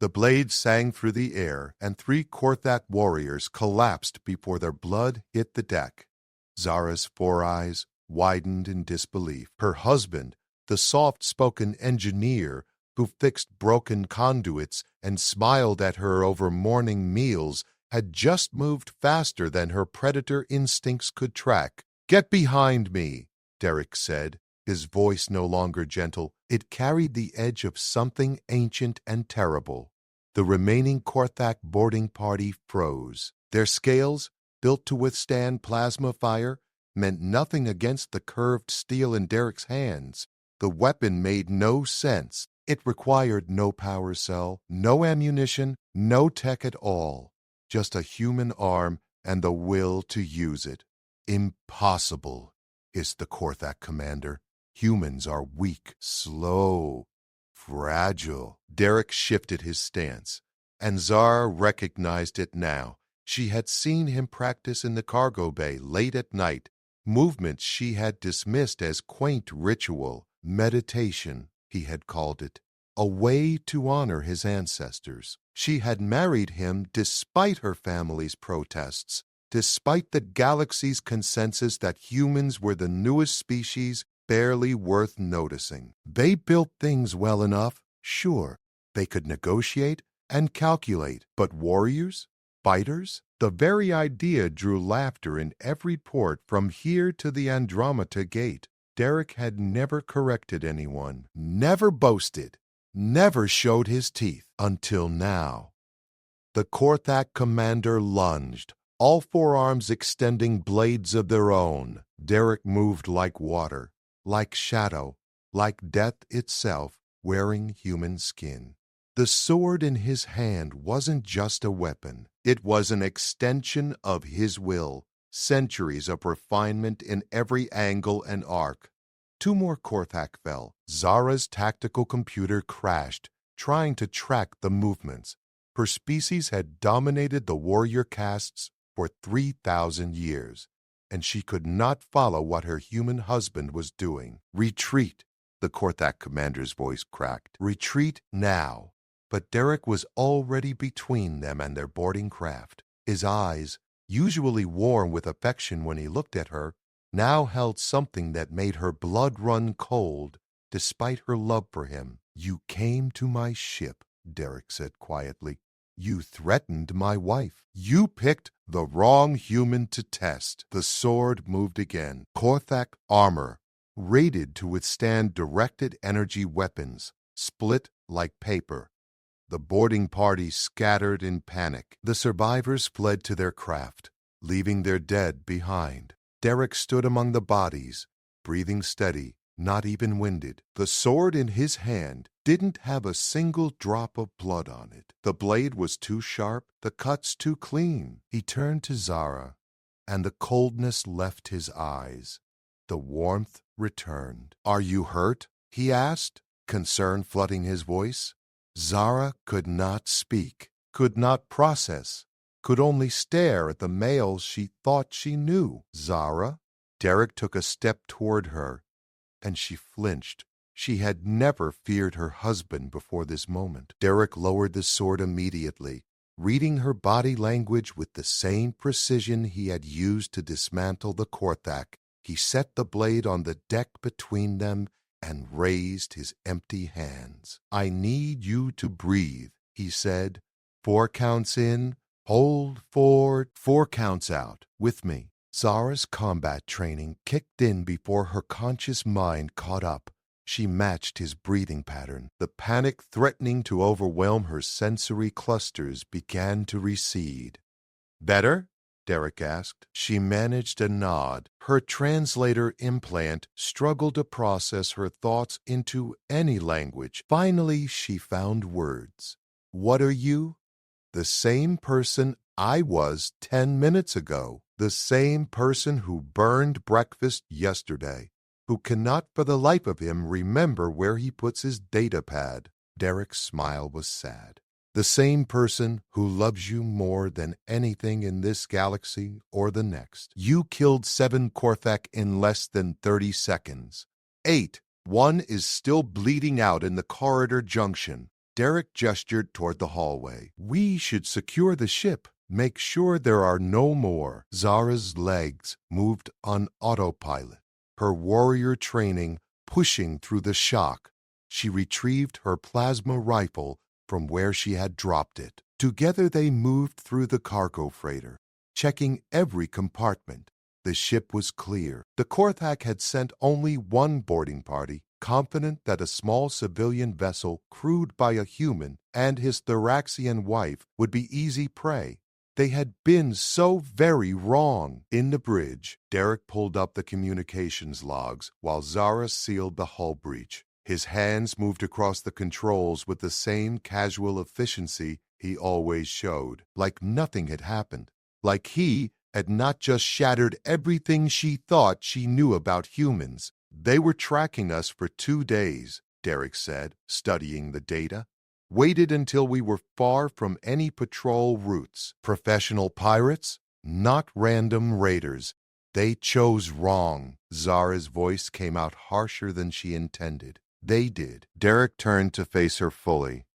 The blade sang through the air, and 3 Korthak warriors collapsed before their blood hit the deck. Zara's 4 eyes widened in disbelief. Her husband, the soft-spoken engineer who fixed broken conduits and smiled at her over morning meals, had just moved faster than her predator instincts could track. "Get behind me," Derek said, his voice no longer gentle. It carried the edge of something ancient and terrible. The remaining Korthak boarding party froze. Their scales, built to withstand plasma fire, meant nothing against the curved steel in Derek's hands. The weapon made no sense. It required no power cell, no ammunition, no tech at all. Just a human arm and the will to use it. "Impossible," hissed the Korthak commander. "Humans are weak, slow, fragile." Derek shifted his stance, and Zara recognized it now. She had seen him practice in the cargo bay late at night, movements she had dismissed as quaint ritual. Meditation, he had called it, a way to honor his ancestors. She had married him despite her family's protests, despite the galaxy's consensus that humans were the newest species barely worth noticing. They built things well enough, sure. They could negotiate and calculate, but warriors? Fighters? The very idea drew laughter in every port from here to the Andromeda Gate. Derek had never corrected anyone, never boasted, never showed his teeth until now. The Korthak commander lunged, all 4 arms extending blades of their own. Derek moved like water, like shadow, like death itself, wearing human skin. The sword in his hand wasn't just a weapon. It was an extension of his will, centuries of refinement in every angle and arc. 2 more Korthak fell. Zara's tactical computer crashed, trying to track the movements. Her species had dominated the warrior castes for 3,000 years, and she could not follow what her human husband was doing. "Retreat," the Korthak commander's voice cracked. "Retreat now." But Derek was already between them and their boarding craft. His eyes, usually warm with affection when he looked at her, now held something that made her blood run cold, despite her love for him. "You came to my ship," Derek said quietly. "You threatened my wife. You picked the wrong human to test." The sword moved again. Korthak armor, rated to withstand directed energy weapons, split like paper. The boarding party scattered in panic. The survivors fled to their craft, leaving their dead behind. Derek stood among the bodies, breathing steady, not even winded. The sword in his hand didn't have a single drop of blood on it. The blade was too sharp, the cuts too clean. He turned to Zara, and the coldness left his eyes. The warmth returned. "Are you hurt?" he asked, concern flooding his voice. Zara could not speak, could not process, could only stare at the male she thought she knew. "Zara?" Derek took a step toward her, and she flinched. She had never feared her husband before this moment. Derek lowered the sword immediately, reading her body language with the same precision he had used to dismantle the Korthak. He set the blade on the deck between them and raised his empty hands. "I need you to breathe," he said. 4 counts in, hold 4, 4 counts out, with me. Zara's combat training kicked in before her conscious mind caught up. She matched his breathing pattern. The panic threatening to overwhelm her sensory clusters began to recede. "Better?" Derek asked. She managed a nod. Her translator implant struggled to process her thoughts into any language. Finally, she found words. "What are you?" "The same person I was 10 minutes ago. The same person who burned breakfast yesterday, who cannot for the life of him remember where he puts his data pad." Derek's smile was sad. "The same person who loves you more than anything in this galaxy or the next. You killed 7 Korthak in less than 30 seconds. 8. One is still bleeding out in the corridor junction." Derek gestured toward the hallway. We should secure the ship. Make sure there are no more. Zara's legs moved on autopilot, her warrior training pushing through the shock. She retrieved her plasma rifle from where she had dropped it. Together they moved through the cargo freighter, checking every compartment. The ship was clear. The Korthak had sent only one boarding party, confident that a small civilian vessel crewed by a human and his Thoraxian wife would be easy prey. They had been so very wrong. In the bridge, Derek pulled up the communications logs while Zara sealed the hull breach. His hands moved across the controls with the same casual efficiency he always showed, like nothing had happened, like he had not just shattered everything she thought she knew about humans. They were tracking us for 2 days, Derek said, studying the data. Waited until we were far from any patrol routes. Professional pirates, not random raiders. They chose wrong. Zara's voice came out harsher than she intended. They did. Derek turned to face her fully.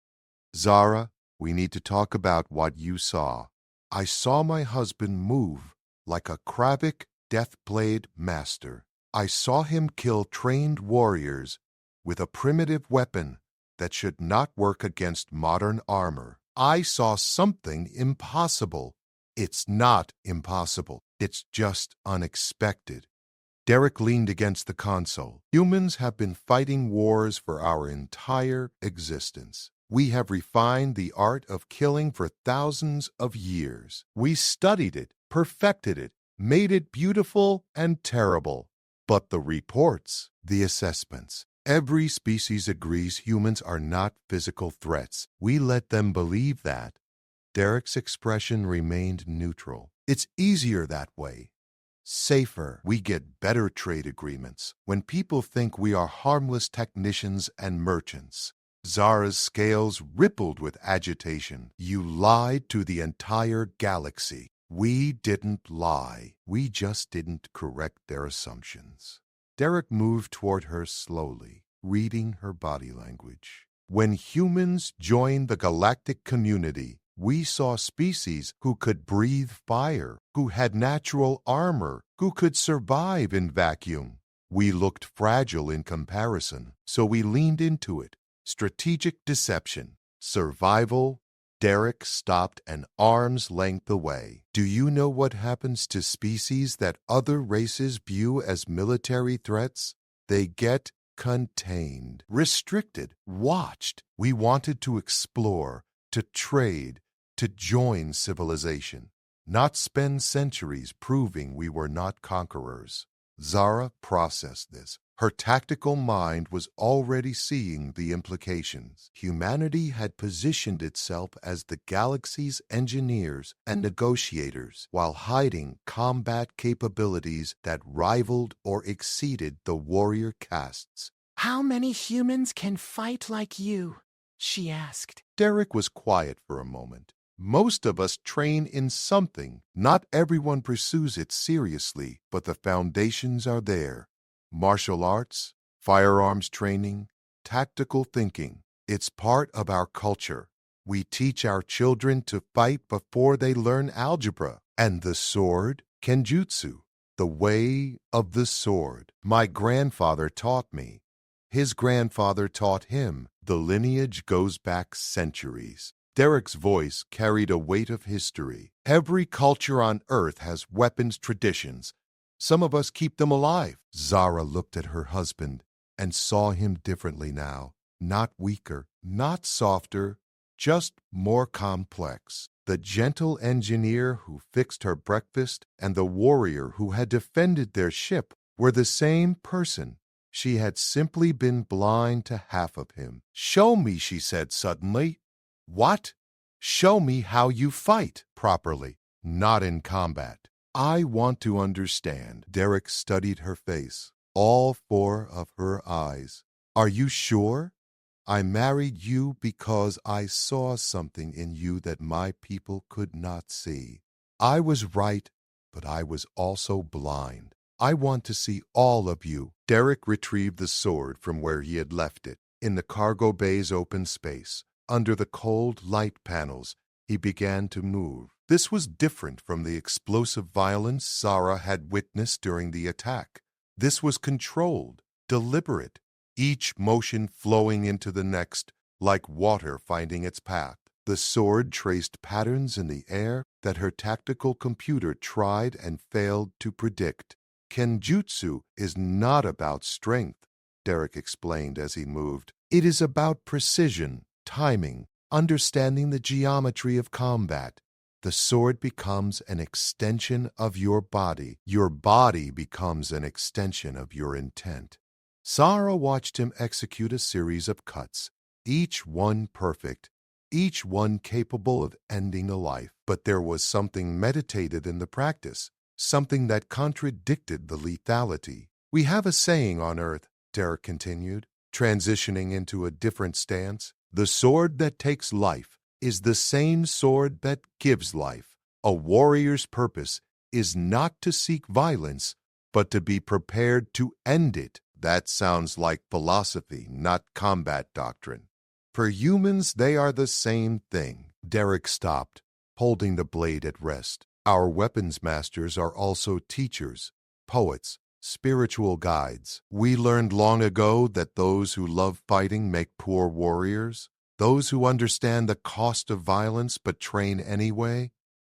Zara, we need to talk about what you saw. I saw my husband move like a Kravik Deathblade master. I saw him kill trained warriors with a primitive weapon that should not work against modern armor. I saw something impossible. It's not impossible. It's just unexpected. Derek leaned against the console. Humans have been fighting wars for our entire existence. We have refined the art of killing for thousands of years. We studied it, perfected it, made it beautiful and terrible. But the reports, the assessments, every species agrees humans are not physical threats. We let them believe that. Derek's expression remained neutral. It's easier that way. Safer. We get better trade agreements when people think we are harmless technicians and merchants. Zara's scales rippled with agitation. You lied to the entire galaxy. We didn't lie. We just didn't correct their assumptions. Derek moved toward her slowly, reading her body language. When humans joined the galactic community, we saw species who could breathe fire, who had natural armor, who could survive in vacuum. We looked fragile in comparison, so we leaned into it. Strategic deception, survival. Derek stopped an arm's length away. Do you know what happens to species that other races view as military threats? They get contained, restricted, watched. We wanted to explore, to trade, to join civilization, not spend centuries proving we were not conquerors. Zara processed this. Her tactical mind was already seeing the implications. Humanity had positioned itself as the galaxy's engineers and negotiators while hiding combat capabilities that rivaled or exceeded the warrior castes. "How many humans can fight like you?" she asked. Derek was quiet for a moment. Most of us train in something. Not everyone pursues it seriously, but the foundations are there. Martial arts, firearms training, tactical thinking. It's part of our culture. We teach our children to fight before they learn algebra. And the sword, kenjutsu, the way of the sword. My grandfather taught me. His grandfather taught him. The lineage goes back centuries. Derek's voice carried a weight of history. Every culture on Earth has weapons traditions. Some of us keep them alive. Zara looked at her husband and saw him differently now. Not weaker, not softer, just more complex. The gentle engineer who fixed her breakfast and the warrior who had defended their ship were the same person. She had simply been blind to half of him. "Show me," she said suddenly. "What?" "Show me how you fight properly, not in combat." "I want to understand." Derek studied her face, all 4 of her eyes. "Are you sure? I married you because I saw something in you that my people could not see. I was right, but I was also blind. I want to see all of you." Derek retrieved the sword from where he had left it, in the cargo bay's open space. Under the cold light panels, he began to move. This was different from the explosive violence Zara had witnessed during the attack. This was controlled, deliberate, each motion flowing into the next like water finding its path. The sword traced patterns in the air that her tactical computer tried and failed to predict. Kenjutsu is not about strength, Derek explained as he moved. It is about precision, timing, understanding the geometry of combat. The sword becomes an extension of your body. Your body becomes an extension of your intent. Zara watched him execute a series of cuts, each one perfect, each one capable of ending a life. But there was something meditated in the practice, something that contradicted the lethality. We have a saying on Earth, Derek continued, transitioning into a different stance. The sword that takes life is the same sword that gives life. A warrior's purpose is not to seek violence, but to be prepared to end it. That sounds like philosophy, not combat doctrine. For humans, they are the same thing. Derek stopped, holding the blade at rest. Our weapons masters are also teachers, poets, spiritual guides. We learned long ago that those who love fighting make poor warriors. Those who understand the cost of violence but train anyway,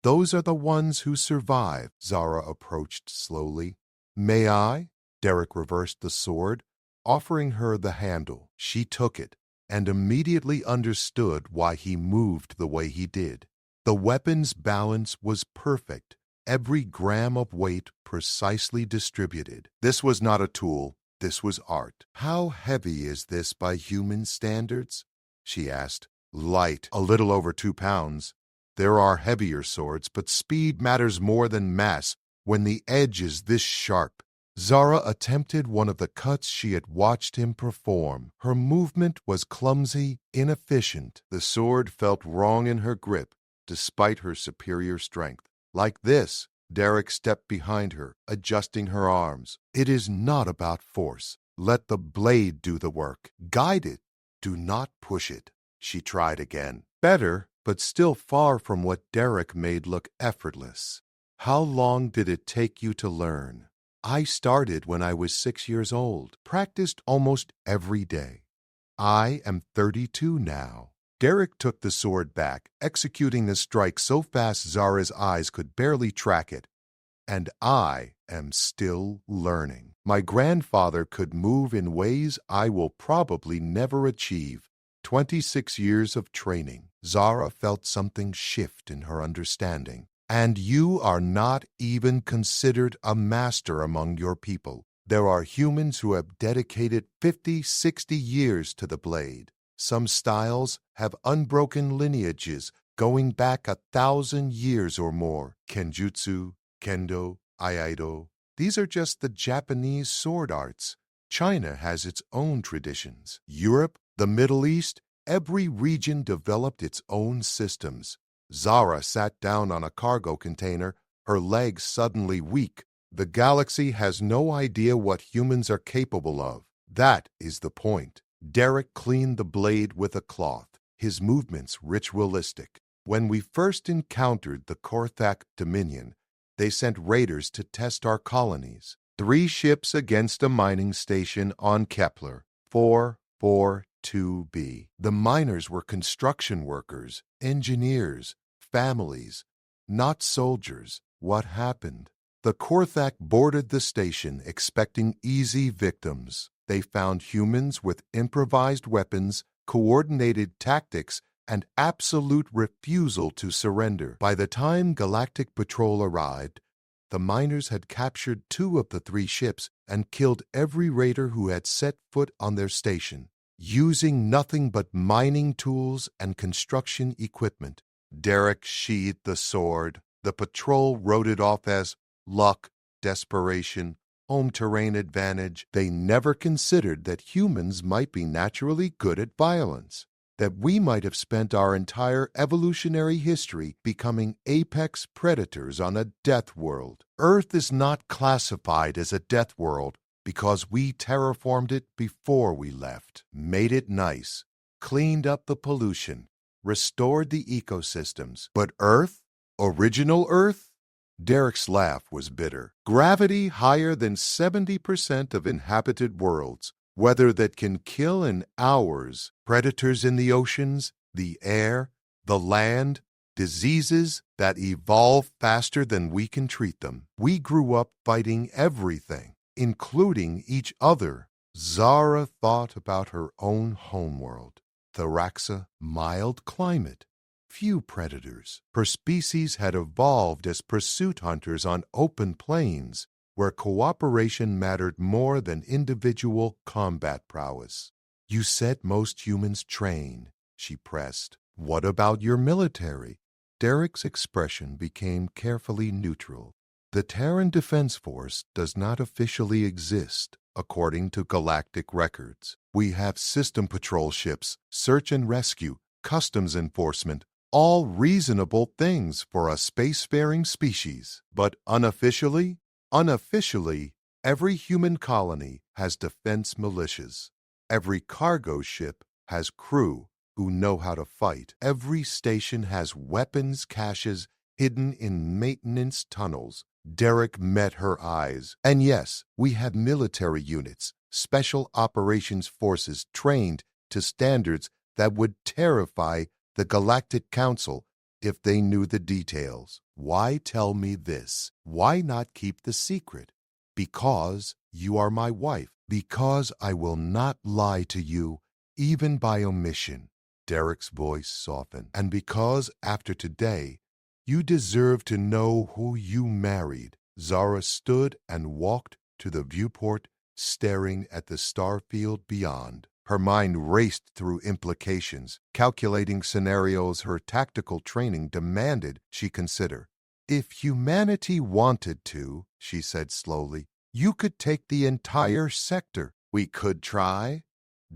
those are the ones who survive. Zara approached slowly. May I? Derek reversed the sword, offering her the handle. She took it and immediately understood why he moved the way he did. The weapon's balance was perfect, every gram of weight precisely distributed. This was not a tool, this was art. How heavy is this by human standards? She asked. Light, a little over 2 pounds. There are heavier swords, but speed matters more than mass when the edge is this sharp. Zara attempted one of the cuts she had watched him perform. Her movement was clumsy, inefficient. The sword felt wrong in her grip, despite her superior strength. Like this, Derek stepped behind her, adjusting her arms. It is not about force. Let the blade do the work. Guide it. Do not push it. She tried again. Better, but still far from what Derek made look effortless. How long did it take you to learn? I started when I was 6 years old, practiced almost every day. I am 32 now. Derek took the sword back, executing the strike so fast Zara's eyes could barely track it. And I am still learning. My grandfather could move in ways I will probably never achieve. 26 years of training. Zara felt something shift in her understanding. And you are not even considered a master among your people. There are humans who have dedicated 50, 60 years to the blade. Some styles have unbroken lineages going back 1,000 years or more. Kenjutsu, Kendo, Aikido. These are just the Japanese sword arts. China has its own traditions. Europe, the Middle East, every region developed its own systems. Zara sat down on a cargo container, her legs suddenly weak. The galaxy has no idea what humans are capable of. That is the point. Derek cleaned the blade with a cloth, his movements ritualistic. When we first encountered the Korthak Dominion, they sent raiders to test our colonies. 3 ships against a mining station on Kepler, 442b. The miners were construction workers, engineers, families, not soldiers. What happened? The Korthak boarded the station expecting easy victims. They found humans with improvised weapons, coordinated tactics, and absolute refusal to surrender. By the time Galactic Patrol arrived, the miners had captured 2 of the 3 ships and killed every raider who had set foot on their station, using nothing but mining tools and construction equipment. Derek sheathed the sword. The patrol wrote it off as luck, desperation, home terrain advantage. They never considered that humans might be naturally good at violence, that we might have spent our entire evolutionary history becoming apex predators on a death world. Earth is not classified as a death world because we terraformed it before we left, made it nice, cleaned up the pollution, restored the ecosystems. But Earth? Original Earth? Derek's laugh was bitter. Gravity higher than 70% of inhabited worlds, weather that can kill in hours, predators in the oceans, the air, the land, diseases that evolve faster than we can treat them. We grew up fighting everything, including each other. Zara thought about her own homeworld. Theraxa, mild climate, few predators. Her species had evolved as pursuit hunters on open plains, where cooperation mattered more than individual combat prowess. You said most humans train, she pressed. What about your military? Derek's expression became carefully neutral. The Terran Defense Force does not officially exist, according to galactic records. We have system patrol ships, search and rescue, customs enforcement, all reasonable things for a spacefaring species. But unofficially, every human colony has defense militias. Every cargo ship has crew who know how to fight. Every station has weapons caches hidden in maintenance tunnels. Derek met her eyes. And yes, we have military units, special operations forces trained to standards that would terrify the Galactic Council if they knew the details. Why tell me this? Why not keep the secret? Because you are my wife. Because I will not lie to you, even by omission. Derek's voice softened. And because after today, you deserve to know who you married. Zara stood and walked to the viewport, staring at the starfield beyond. Her mind raced through implications, calculating scenarios her tactical training demanded she consider. If humanity wanted to, she said slowly, you could take the entire sector. We could try.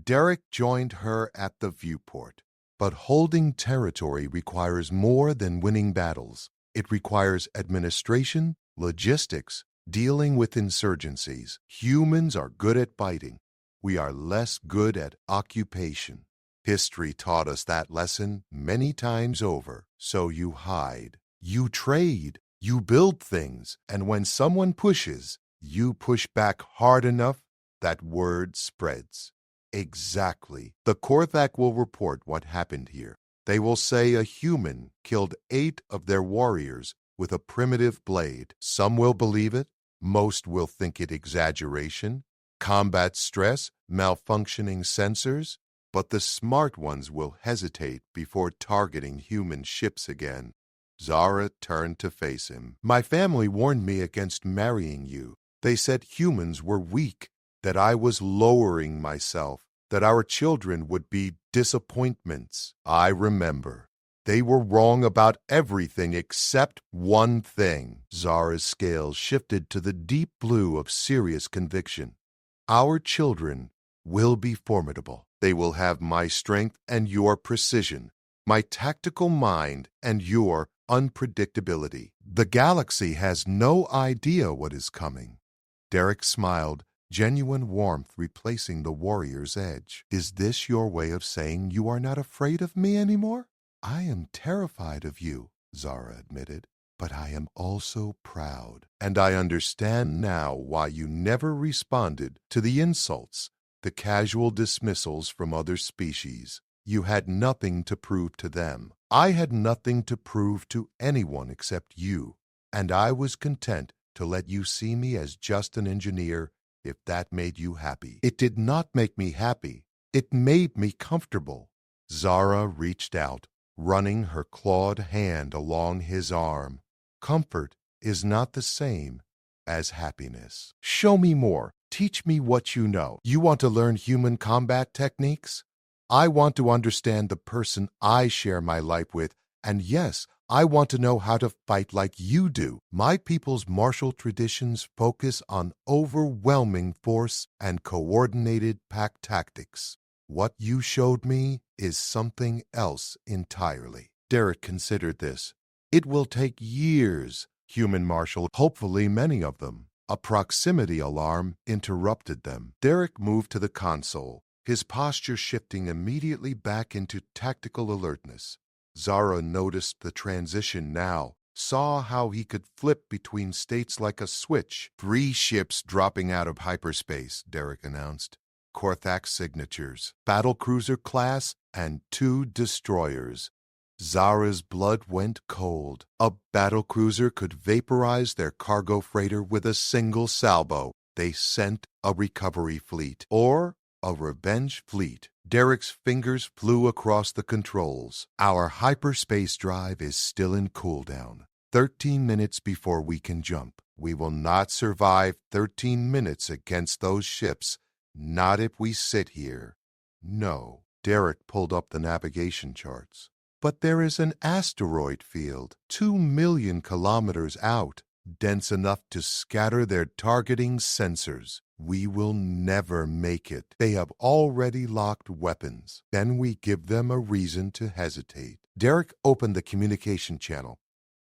Derek joined her at the viewport. But holding territory requires more than winning battles. It requires administration, logistics, dealing with insurgencies. Humans are good at fighting. We are less good at occupation. History taught us that lesson many times over. So you hide, you trade, you build things, and when someone pushes, you push back hard enough, that word spreads. Exactly. The Korthak will report what happened here. They will say a human killed 8 of their warriors with a primitive blade. Some will believe it. Most will think it exaggeration, combat stress, malfunctioning sensors. But the smart ones will hesitate before targeting human ships again. Zara turned to face him. My family warned me against marrying you. They said humans were weak, that I was lowering myself, that our children would be disappointments. I remember. They were wrong about everything except one thing. Zara's scales shifted to the deep blue of serious conviction. Our children will be formidable. They will have my strength and your precision, my tactical mind and your unpredictability. The galaxy has no idea what is coming. Derek smiled, genuine warmth replacing the warrior's edge. Is this your way of saying you are not afraid of me anymore? I am terrified of you, Zara admitted, but I am also proud. And I understand now why you never responded to the insults, the casual dismissals from other species. You had nothing to prove to them. I had nothing to prove to anyone except you, and I was content to let you see me as just an engineer if that made you happy. It did not make me happy. It made me comfortable. Zara reached out, running her clawed hand along his arm. Comfort is not the same as happiness. Show me more. Teach me what you know. You want to learn human combat techniques? I want to understand the person I share my life with, and yes, I want to know how to fight like you do. My people's martial traditions focus on overwhelming force and coordinated pack tactics. What you showed me is something else entirely. Derek considered this. It will take years, human martial, hopefully many of them. A proximity alarm interrupted them. Derek moved to the console, his posture shifting immediately back into tactical alertness. Zara noticed the transition now, saw how he could flip between states like a switch. 3 ships dropping out of hyperspace, Derek announced. Korthak signatures, battlecruiser class, and 2 destroyers. Zara's blood went cold. A battlecruiser could vaporize their cargo freighter with a single salvo. They sent a recovery fleet, or a revenge fleet. Derek's fingers flew across the controls. Our hyperspace drive is still in cooldown. 13 minutes before we can jump. We will not survive 13 minutes against those ships. Not if we sit here. No. Derek pulled up the navigation charts. But there is an asteroid field 2 million kilometers out, dense enough to scatter their targeting sensors. We will never make it. They have already locked weapons. Then we give them a reason to hesitate. Derek opened the communication channel,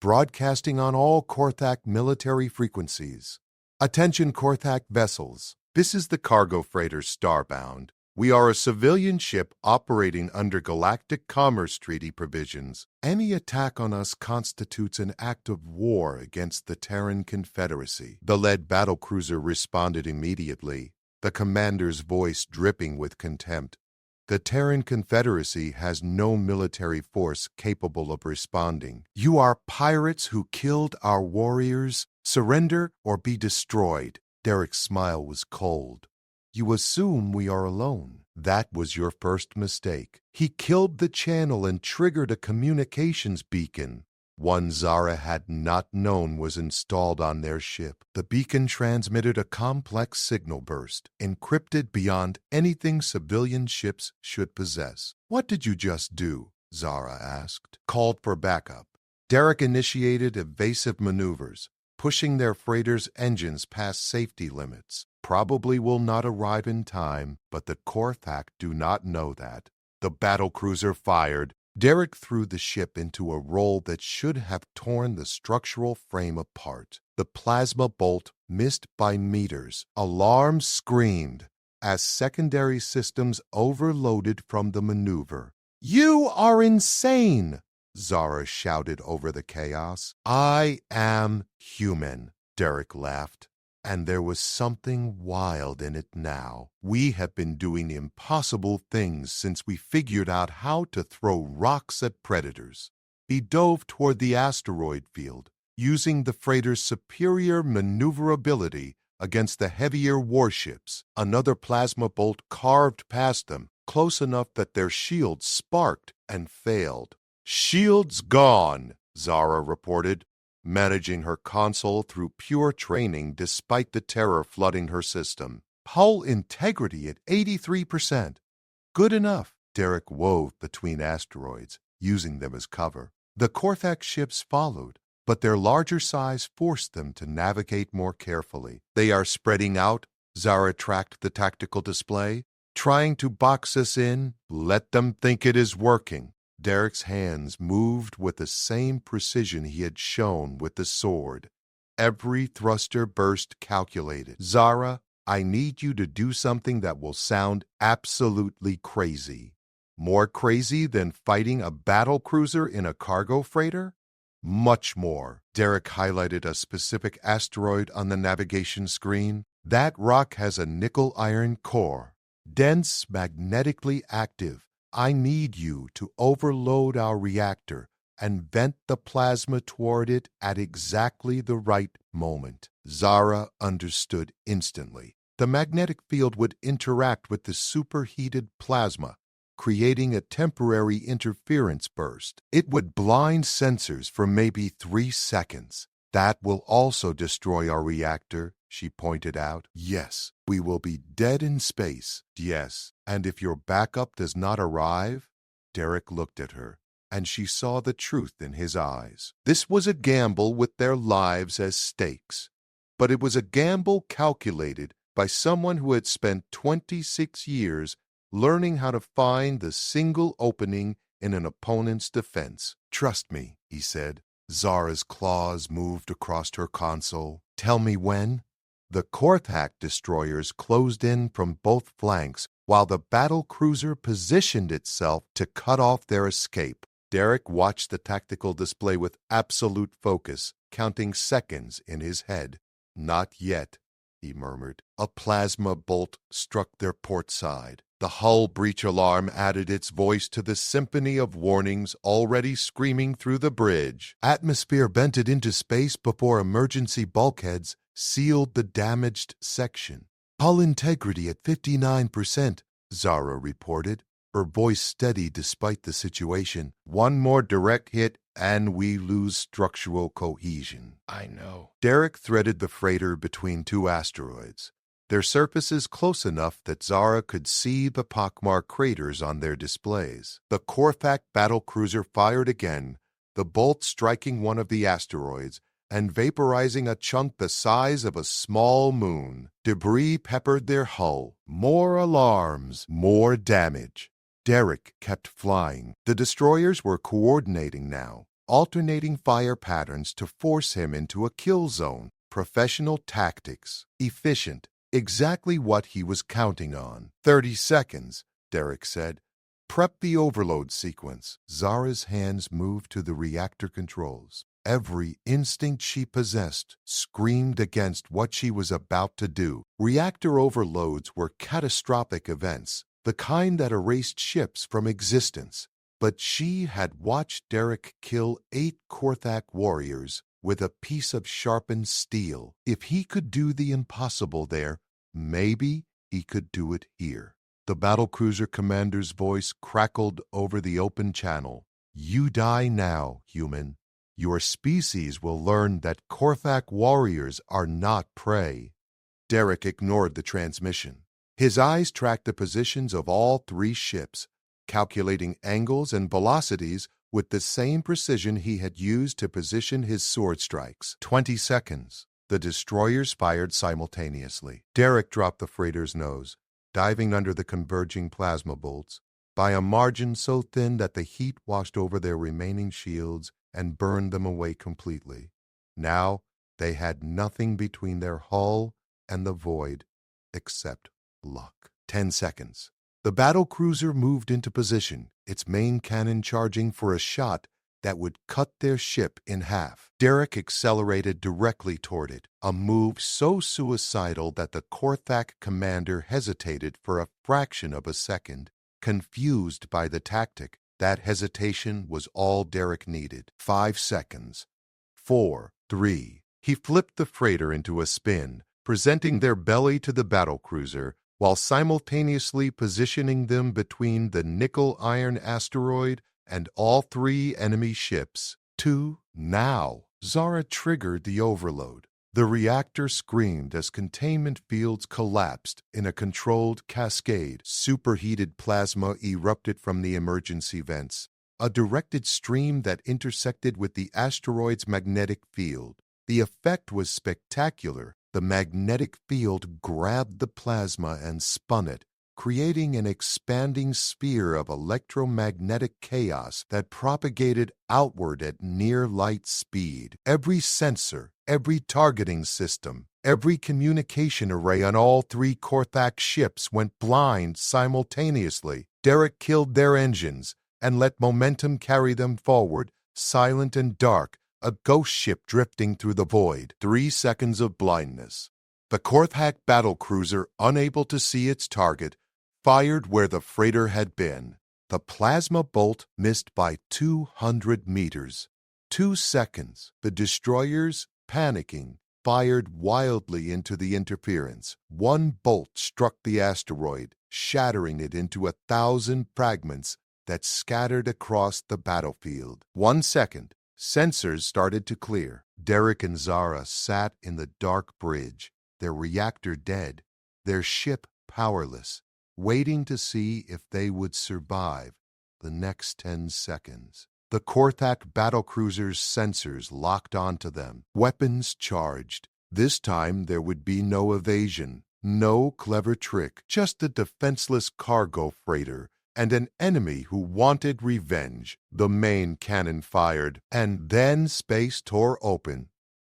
broadcasting on all Korthak military frequencies. Attention Korthak vessels. This is the cargo freighter Starbound. We are a civilian ship operating under Galactic Commerce Treaty provisions. Any attack on us constitutes an act of war against the Terran Confederacy. The lead battlecruiser responded immediately, the commander's voice dripping with contempt. The Terran Confederacy has no military force capable of responding. You are pirates who killed our warriors. Surrender or be destroyed. Derek's smile was cold. You assume we are alone. That was your first mistake. He killed the channel and triggered a communications beacon. One Zara had not known was installed on their ship. The beacon transmitted a complex signal burst, encrypted beyond anything civilian ships should possess. What did you just do? Zara asked. Called for backup. Derek initiated evasive maneuvers, pushing their freighter's engines past safety limits. Probably will not arrive in time, but the Korthak do not know that. The battlecruiser fired. Derek threw the ship into a roll that should have torn the structural frame apart. The plasma bolt missed by meters. Alarm screamed as secondary systems overloaded from the maneuver. You are insane! Zara shouted over the chaos. I am human, Derek laughed. And there was something wild in it now. We have been doing impossible things since we figured out how to throw rocks at predators. He dove toward the asteroid field, using the freighter's superior maneuverability against the heavier warships. Another plasma bolt carved past them, close enough that their shields sparked and failed. Shields gone, Zara reported, managing her console through pure training despite the terror flooding her system. Hull integrity at 83%. Good enough. Derek wove between asteroids, using them as cover. The Korthak ships followed, but their larger size forced them to navigate more carefully. They are spreading out, Zara tracked the tactical display. Trying to box us in, let them think it is working. Derek's hands moved with the same precision he had shown with the sword. Every thruster burst calculated. Zara, I need you to do something that will sound absolutely crazy. More crazy than fighting a battlecruiser in a cargo freighter? Much more. Derek highlighted a specific asteroid on the navigation screen. That rock has a nickel iron core, dense, magnetically active. I need you to overload our reactor and vent the plasma toward it at exactly the right moment. Zara understood instantly. The magnetic field would interact with the superheated plasma, creating a temporary interference burst. It would blind sensors for maybe 3 seconds. That will also destroy our reactor, she pointed out. Yes, we will be dead in space. Yes, and if your backup does not arrive? Derek looked at her, and she saw the truth in his eyes. This was a gamble with their lives as stakes, but it was a gamble calculated by someone who had spent 26 years learning how to find the single opening in an opponent's defense. Trust me, he said. Zara's claws moved across her console. Tell me when? The Korthak destroyers closed in from both flanks while the battle cruiser positioned itself to cut off their escape. Derek watched the tactical display with absolute focus, counting seconds in his head. "Not yet," he murmured. A plasma bolt struck their port side. The hull breach alarm added its voice to the symphony of warnings already screaming through the bridge. Atmosphere vented into space before emergency bulkheads sealed the damaged section. "Hull integrity at 59%, Zara reported, her voice steady despite the situation. "One more direct hit and we lose structural cohesion." "I know." Derek threaded the freighter between two asteroids, their surfaces close enough that Zara could see the pockmarked craters on their displays. The Korthak battlecruiser fired again, the bolt striking one of the asteroids and vaporizing a chunk the size of a small moon. Debris peppered their hull. More alarms, more damage. Derek kept flying. The destroyers were coordinating now, alternating fire patterns to force him into a kill zone. Professional tactics. Efficient. Exactly what he was counting on. 30 seconds, Derek said. "Prep the overload sequence." Zara's hands moved to the reactor controls. Every instinct she possessed screamed against what she was about to do. Reactor overloads were catastrophic events, the kind that erased ships from existence. But she had watched Derek kill 8 Korthak warriors with a piece of sharpened steel. If he could do the impossible there, maybe he could do it here. The battlecruiser commander's voice crackled over the open channel. "You die now, human. Your species will learn that Korthak warriors are not prey." Derek ignored the transmission. His eyes tracked the positions of all 3 ships, calculating angles and velocities with the same precision he had used to position his sword strikes. 20 seconds. The destroyers fired simultaneously. Derek dropped the freighter's nose, diving under the converging plasma bolts, by a margin so thin that the heat washed over their remaining shields and burned them away completely. Now they had nothing between their hull and the void except luck. 10 seconds. The battlecruiser moved into position, its main cannon charging for a shot that would cut their ship in half. Derek accelerated directly toward it, a move so suicidal that the Korthak commander hesitated for a fraction of a second, confused by the tactic. That hesitation was all Derek needed. 5 seconds. 4, 3. He flipped the freighter into a spin, presenting their belly to the battlecruiser, while simultaneously positioning them between the nickel-iron asteroid and all 3 enemy ships. 2. Now. Zara triggered the overload. The reactor screamed as containment fields collapsed in a controlled cascade. Superheated plasma erupted from the emergency vents, a directed stream that intersected with the asteroid's magnetic field. The effect was spectacular. The magnetic field grabbed the plasma and spun it, creating an expanding sphere of electromagnetic chaos that propagated outward at near light speed. Every sensor, every targeting system, every communication array on all 3 Korthak ships went blind simultaneously. Derek killed their engines and let momentum carry them forward, silent and dark, a ghost ship drifting through the void. 3 seconds of blindness. The Korthak battlecruiser, unable to see its target, fired where the freighter had been. The plasma bolt missed by 200 meters. 2 seconds. The destroyers, panicking, fired wildly into the interference. One bolt struck the asteroid, shattering it into 1,000 fragments that scattered across the battlefield. 1 second. Sensors started to clear. Derek and Zara sat in the dark bridge, their reactor dead, their ship powerless, waiting to see if they would survive the next 10 seconds. The Korthak battlecruiser's sensors locked onto them, weapons charged. This time there would be no evasion, no clever trick, just a defenseless cargo freighter and an enemy who wanted revenge. The main cannon fired, and then space tore open.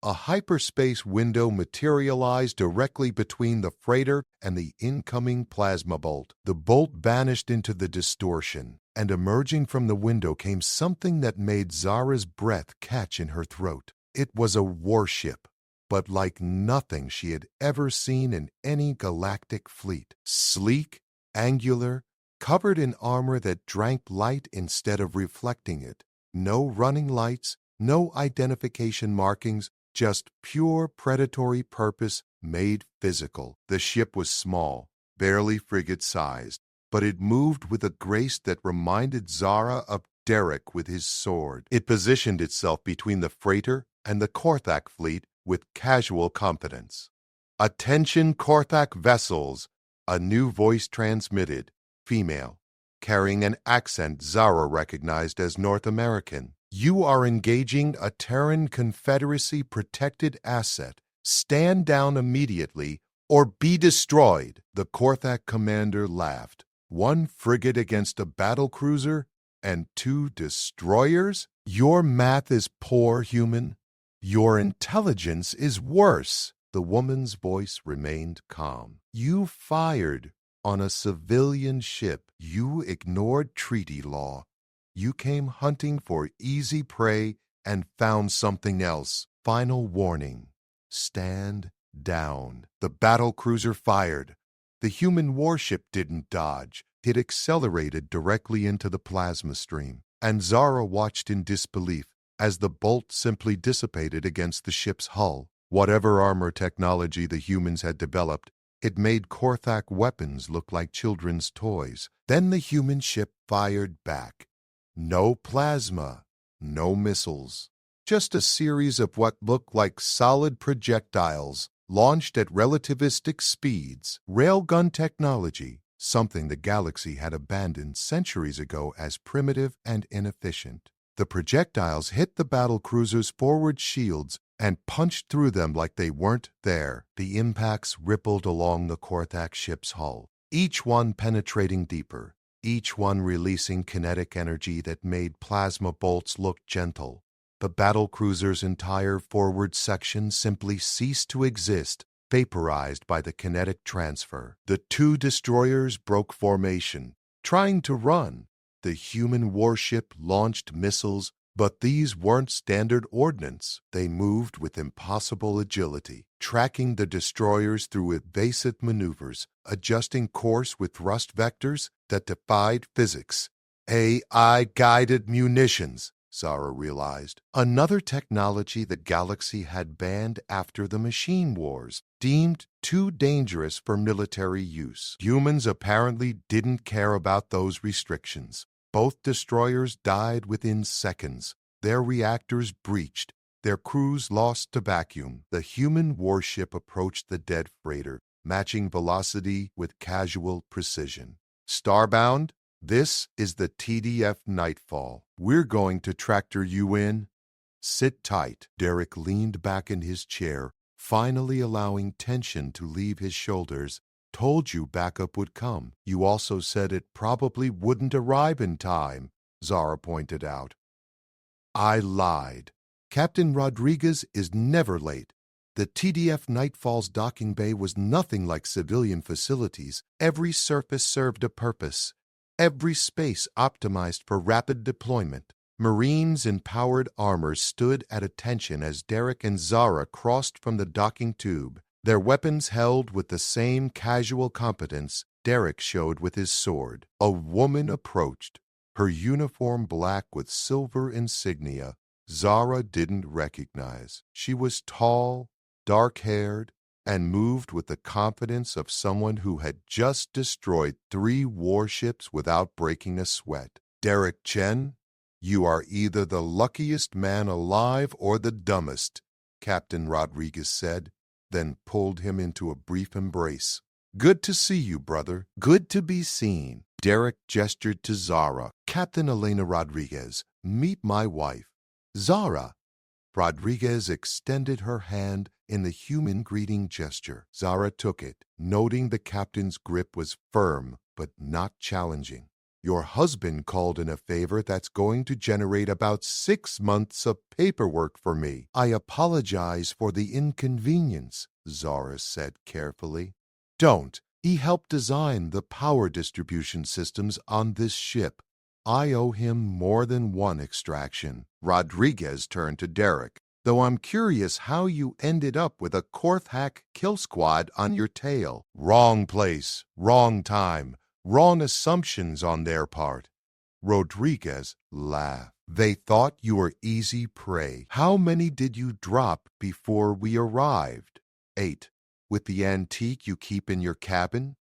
A hyperspace window materialized directly between the freighter and the incoming plasma bolt. The bolt vanished into the distortion, and emerging from the window came something that made Zara's breath catch in her throat. It was a warship, but like nothing she had ever seen in any galactic fleet. Sleek, angular, covered in armor that drank light instead of reflecting it. No running lights, no identification markings, just pure predatory purpose made physical. The ship was small, barely frigate-sized, but it moved with a grace that reminded Zara of Derek with his sword. It positioned itself between the freighter and the Korthak fleet with casual confidence. "Attention Korthak vessels!" A new voice transmitted, female, carrying an accent Zara recognized as North American. "You are engaging a Terran Confederacy-protected asset. Stand down immediately or be destroyed." The Korthak commander laughed. "One frigate against a battlecruiser and 2 destroyers? Your math is poor, human. Your intelligence is worse." The woman's voice remained calm. "You fired on a civilian ship. You ignored treaty law. You came hunting for easy prey and found something else. Final warning. Stand down." The battlecruiser fired. The human warship didn't dodge. It accelerated directly into the plasma stream, and Zara watched in disbelief as the bolt simply dissipated against the ship's hull. Whatever armor technology the humans had developed, it made Korthak weapons look like children's toys. Then the human ship fired back. No plasma, no missiles. Just a series of what looked like solid projectiles launched at relativistic speeds. Railgun technology, something the galaxy had abandoned centuries ago as primitive and inefficient. The projectiles hit the battlecruiser's forward shields and punched through them like they weren't there. The impacts rippled along the Korthak ship's hull, each one penetrating deeper, each one releasing kinetic energy that made plasma bolts look gentle. The battlecruiser's entire forward section simply ceased to exist, vaporized by the kinetic transfer. The 2 destroyers broke formation, trying to run. The human warship launched missiles, but these weren't standard ordnance. They moved with impossible agility, tracking the destroyers through evasive maneuvers, adjusting course with thrust vectors that defied physics. AI-guided munitions, Zara realized. Another technology the galaxy had banned after the machine wars, deemed too dangerous for military use. Humans apparently didn't care about those restrictions. Both destroyers died within seconds. Their reactors breached. Their crews lost to vacuum. The human warship approached the dead freighter, matching velocity with casual precision. "Starbound, this is the TDF Nightfall. We're going to tractor you in. Sit tight." Derek leaned back in his chair, finally allowing tension to leave his shoulders. "Told you backup would come. You also said it probably wouldn't arrive in time," Zara pointed out. "I lied. Captain Rodriguez is never late. The TDF Nightfall's docking bay was nothing like civilian facilities. Every surface served a purpose. Every space optimized for rapid deployment. Marines in powered armor stood at attention as Derek and Zara crossed from the docking tube, their weapons held with the same casual competence Derek showed with his sword. A woman approached, her uniform black with silver insignia Zara didn't recognize. She was tall, dark-haired, and moved with the confidence of someone who had just destroyed 3 warships without breaking a sweat. "Derek Chen, you are either the luckiest man alive or the dumbest," Captain Rodriguez said, then pulled him into a brief embrace. "Good to see you, brother. Good to be seen." Derek gestured to Zara. "Captain Elena Rodriguez, meet my wife." "Zara." Rodriguez extended her hand in the human greeting gesture. Zara took it, noting the captain's grip was firm but not challenging. Your husband called in a favor that's going to generate about 6 months of paperwork for me. I apologize for the inconvenience, Zara said carefully. Don't. He helped design the power distribution systems on this ship. I owe him more than one extraction. Rodriguez turned to Derek. Though I'm curious how you ended up with a Korthak kill squad on your tail. Wrong place, wrong time, wrong assumptions on their part. Rodriguez laughed. They thought you were easy prey. How many did you drop before we arrived? 8. With the antique you keep in your cabin?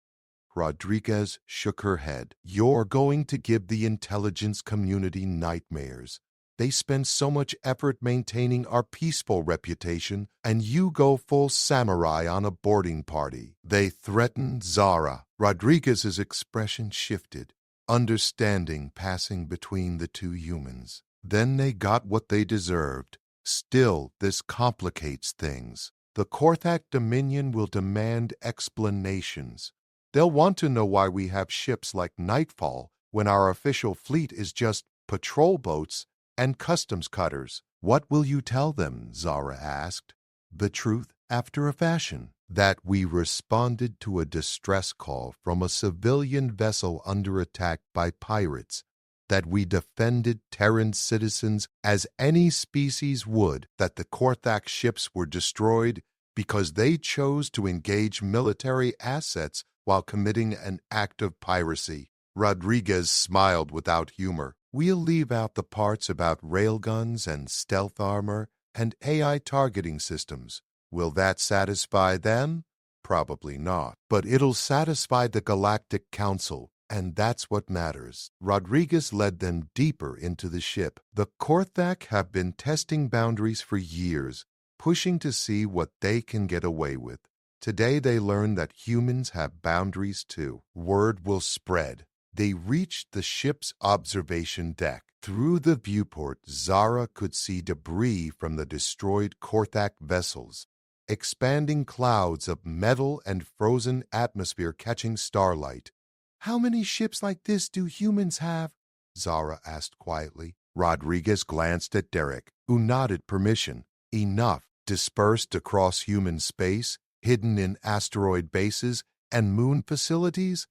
Rodriguez shook her head. You're going to give the intelligence community nightmares. They spend so much effort maintaining our peaceful reputation, and you go full samurai on a boarding party. They threatened Zara. Rodriguez's expression shifted, understanding passing between the two humans. Then they got what they deserved. Still, this complicates things. The Korthak Dominion will demand explanations. They'll want to know why we have ships like Nightfall when our official fleet is just patrol boats and customs cutters. What will you tell them? Zara asked. The truth, after a fashion. That we responded to a distress call from a civilian vessel under attack by pirates. That we defended Terran citizens as any species would. That the Korthak ships were destroyed because they chose to engage military assets while committing an act of piracy. Rodriguez smiled without humor. We'll leave out the parts about railguns and stealth armor and AI targeting systems. Will that satisfy them? Probably not. But it'll satisfy the Galactic Council, and that's what matters. Rodriguez led them deeper into the ship. The Korthak have been testing boundaries for years, pushing to see what they can get away with. Today they learn that humans have boundaries too. Word will spread. They reached the ship's observation deck. Through the viewport, Zara could see debris from the destroyed Korthak vessels, expanding clouds of metal and frozen atmosphere catching starlight. How many ships like this do humans have? Zara asked quietly. Rodriguez glanced at Derek, who nodded permission. Enough, dispersed across human space, hidden in asteroid bases and moon facilities.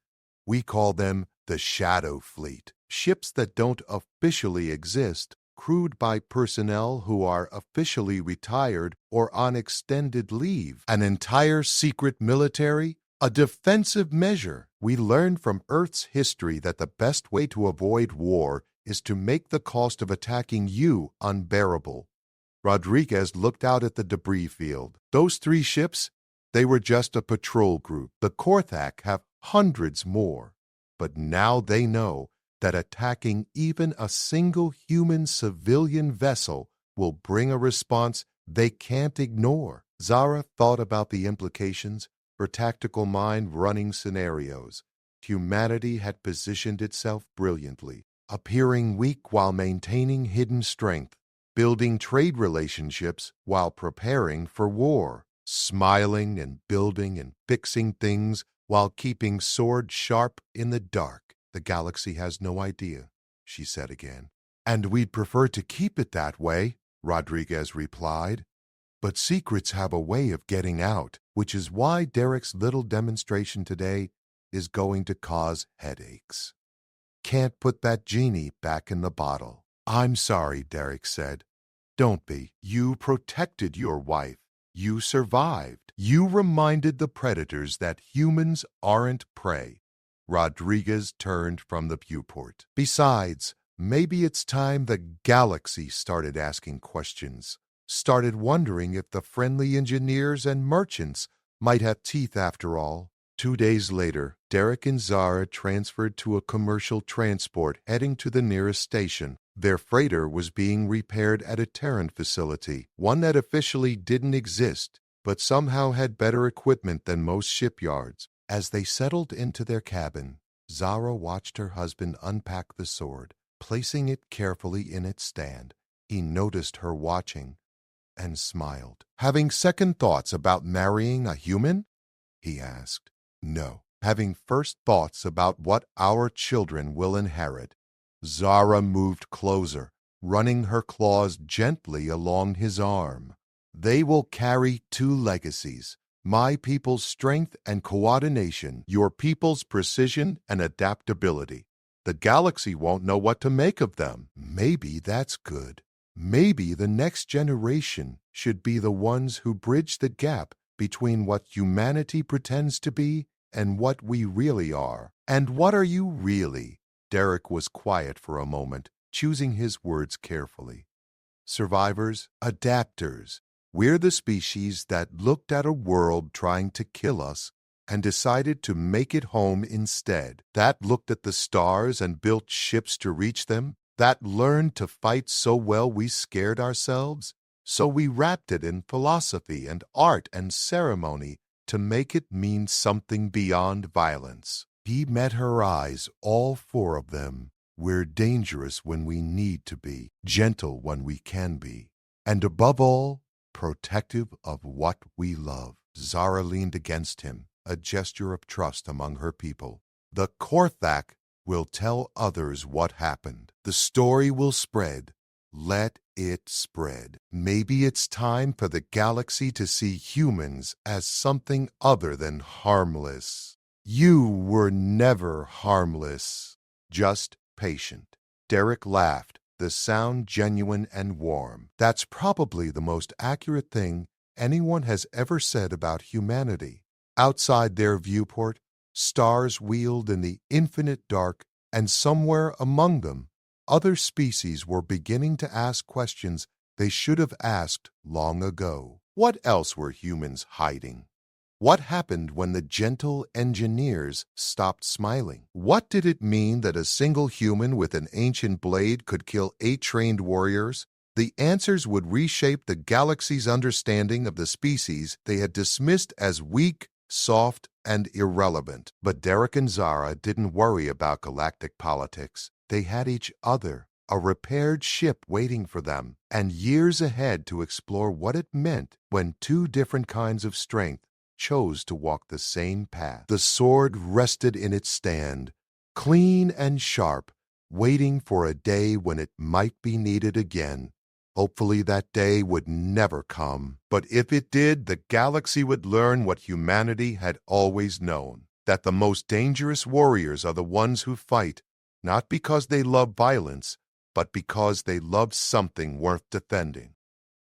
We call them the Shadow Fleet, ships that don't officially exist, crewed by personnel who are officially retired or on extended leave. An entire secret military? A defensive measure. We learned from Earth's history that the best way to avoid war is to make the cost of attacking you unbearable. Rodriguez looked out at the debris field. Those 3 ships, they were just a patrol group. The Korthak have hundreds more. But now they know that attacking even a single human civilian vessel will bring a response they can't ignore. Zara thought about the implications, her tactical mind running scenarios. Humanity had positioned itself brilliantly, appearing weak while maintaining hidden strength, building trade relationships while preparing for war, smiling and building and fixing things while keeping sword sharp in the dark. The galaxy has no idea, she said again. And we'd prefer to keep it that way, Rodriguez replied. But secrets have a way of getting out, which is why Derek's little demonstration today is going to cause headaches. Can't put that genie back in the bottle. I'm sorry, Derek said. Don't be. You protected your wife. You survived. You reminded the predators that humans aren't prey. Rodriguez turned from the viewport. Besides, maybe it's time the galaxy started asking questions, started wondering if the friendly engineers and merchants might have teeth after all. 2 days later, Derek and Zara transferred to a commercial transport heading to the nearest station. Their freighter was being repaired at a Terran facility, one that officially didn't exist, but somehow had better equipment than most shipyards. As they settled into their cabin, Zara watched her husband unpack the sword, placing it carefully in its stand. He noticed her watching and smiled. Having second thoughts about marrying a human? He asked. No, having first thoughts about what our children will inherit. Zara moved closer, running her claws gently along his arm. They will carry two legacies: my people's strength and coordination, your people's precision and adaptability. The galaxy won't know what to make of them. Maybe that's good. Maybe the next generation should be the ones who bridge the gap between what humanity pretends to be and what we really are. And what are you really? Derek was quiet for a moment, choosing his words carefully. Survivors, adapters. We're the species that looked at a world trying to kill us and decided to make it home instead. That looked at the stars and built ships to reach them. That learned to fight so well we scared ourselves. So we wrapped it in philosophy and art and ceremony to make it mean something beyond violence. He met her eyes, all four of them. We're dangerous when we need to be, gentle when we can be, and above all, protective of what we love. Zara leaned against him, a gesture of trust among her people. The Korthak will tell others what happened. The story will spread. Let it spread. Maybe it's time for the galaxy to see humans as something other than harmless. You were never harmless, just patient. Derek laughed, the sound genuine and warm. That's probably the most accurate thing anyone has ever said about humanity. Outside their viewport, stars wheeled in the infinite dark, and somewhere among them, other species were beginning to ask questions they should have asked long ago. What else were humans hiding? What happened when the gentle engineers stopped smiling? What did it mean that a single human with an ancient blade could kill 8 trained warriors? The answers would reshape the galaxy's understanding of the species they had dismissed as weak, soft, and irrelevant. But Derek and Zara didn't worry about galactic politics. They had each other, a repaired ship waiting for them, and years ahead to explore what it meant when two different kinds of strength chose to walk the same path. The sword rested in its stand, clean and sharp, waiting for a day when it might be needed again. Hopefully that day would never come. But if it did, the galaxy would learn what humanity had always known, that the most dangerous warriors are the ones who fight, not because they love violence, but because they love something worth defending.